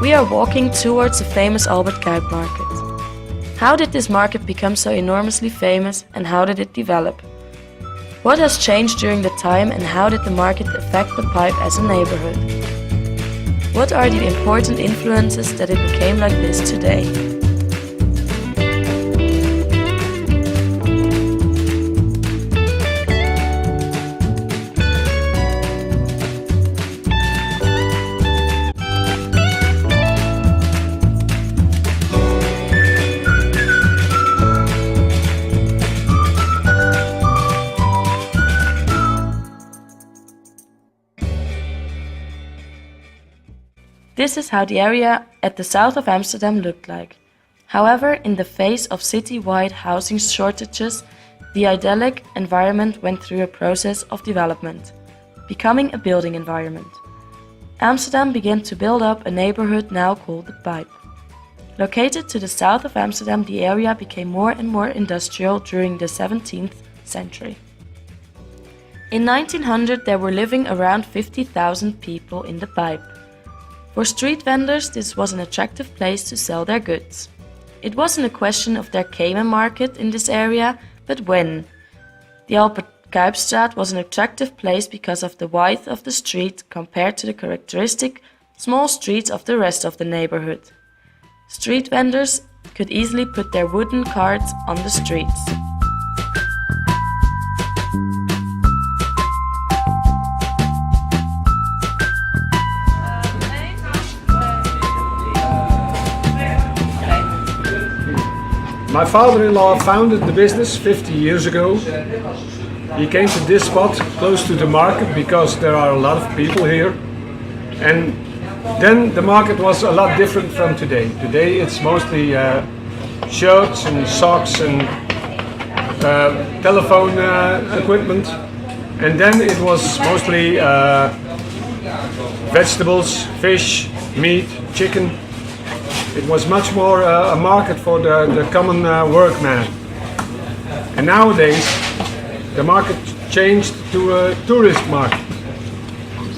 We are walking towards the famous Albert Cuyp market. How did this market become so enormously famous and how did it develop? What has changed during the time and how did the market affect the Cuyp as a neighborhood? What are the important influences that it became like this today? This is how the area at the south of Amsterdam looked like. However, in the face of city-wide housing shortages, the idyllic environment went through a process of development, becoming a building environment. Amsterdam began to build up a neighborhood now called the Cuyp. Located to the south of Amsterdam, the area became more and more industrial during the 17th century. In 1900, there were living around 50,000 people in the Cuyp. For street vendors, this was an attractive place to sell their goods. It wasn't a question of there came a market in this area, but when. The Albert Cuypstraat was an attractive place because of the width of the street compared to the characteristic small streets of the rest of the neighborhood. Street vendors could easily put their wooden carts on the streets. My father-in-law founded the business 50 years ago. He came to this spot close to the market because there are a lot of people here. And then the market was a lot different from today. Today it's mostly shirts and socks and telephone equipment. And then it was mostly vegetables, fish, meat, chicken. It was much more a market for the common workman. And nowadays, the market changed to a tourist market.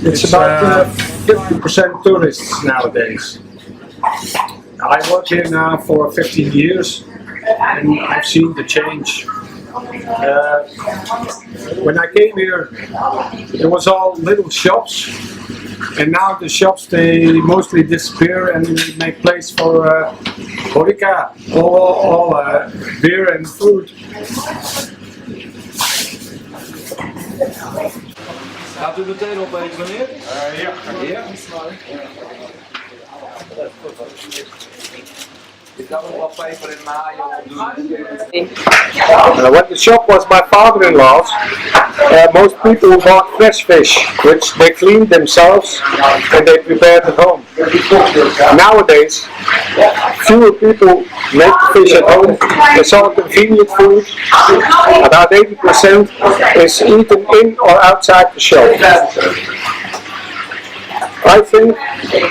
It's about 50% tourists nowadays. I work here now for 15 years and I've seen the change. When I came here, it was all little shops. And now the shops, they mostly disappear and make place for horeca, all beer and food. Gaat u meteen opeten, meneer? Ja. Je kan er wat peper en mayo op doen. When the shop was my father-in-law's, most people bought fresh fish, which they cleaned themselves and they prepared at home. Nowadays, fewer people make the fish at home. It's all convenient food. About 80% is eaten in or outside the shop. I think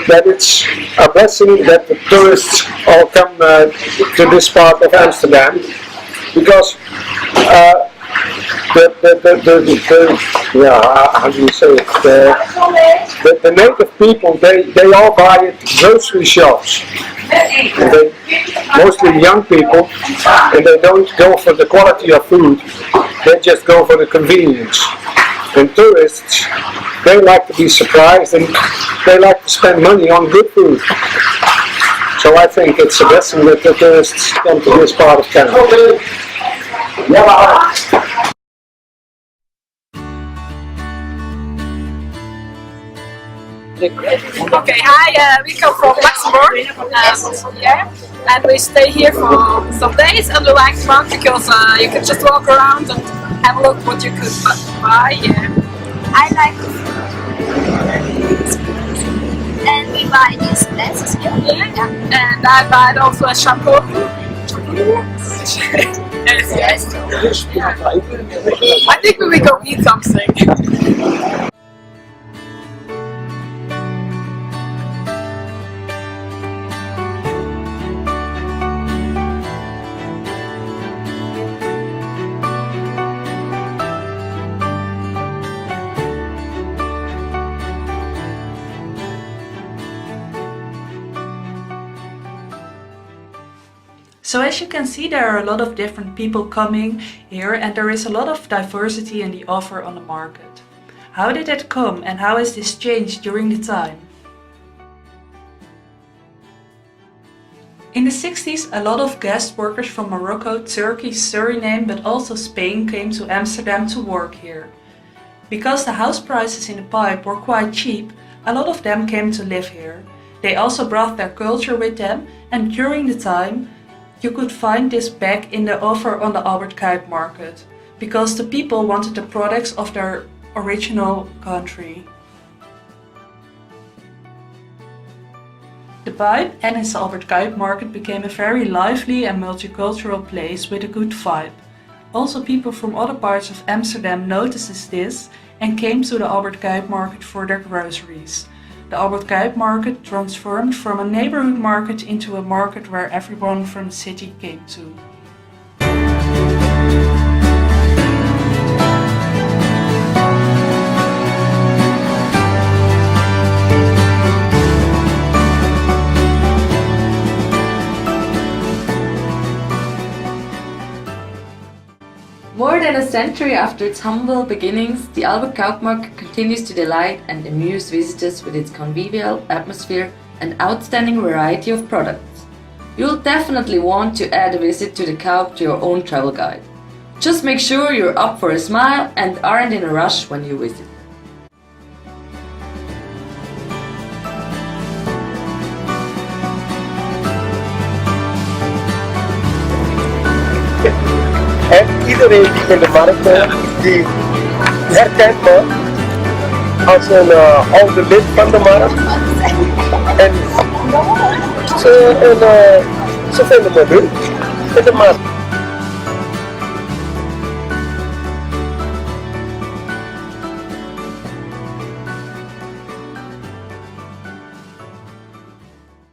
that it's a blessing that the tourists all come to this part of Amsterdam because how do you say it? The native people, they all buy at grocery shops. And they, mostly young people, and they don't go for the quality of food, they just go for the convenience. And tourists, they like to be surprised and they like to spend money on good food. So I think it's a blessing that the tourists come to this part of town. Okay, hi, we come from Luxembourg and we stay here for some days and we like fun because you can just walk around and have a look what you could buy. I like and we buy these glasses here. And I buy also a shampoo. Yes. I think we will go eat something. So as you can see, there are a lot of different people coming here and there is a lot of diversity in the offer on the market. How did that come and how has this changed during the time? In the 60s, a lot of guest workers from Morocco, Turkey, Suriname, but also Spain came to Amsterdam to work here. Because the house prices in the Cuyp were quite cheap, a lot of them came to live here. They also brought their culture with them, and during the time, you could find this back in the offer on the Albert Cuyp market, because the people wanted the products of their original country. The Cuyp and its Albert Cuyp market became a very lively and multicultural place with a good vibe. Also, people from other parts of Amsterdam noticed this and came to the Albert Cuyp market for their groceries. The Albert Cuyp market transformed from a neighborhood market into a market where everyone from the city came to. More than a century after its humble beginnings, the Albert Cuyp market continues to delight and amuse visitors with its convivial atmosphere and outstanding variety of products. You'll definitely want to add a visit to the Cuyp to your own travel guide. Just make sure you're up for a smile and aren't in a rush when you visit. En iedereen die in de markt die herkent me als een oude lid van de markt. En ze vinden me leuk in de markt.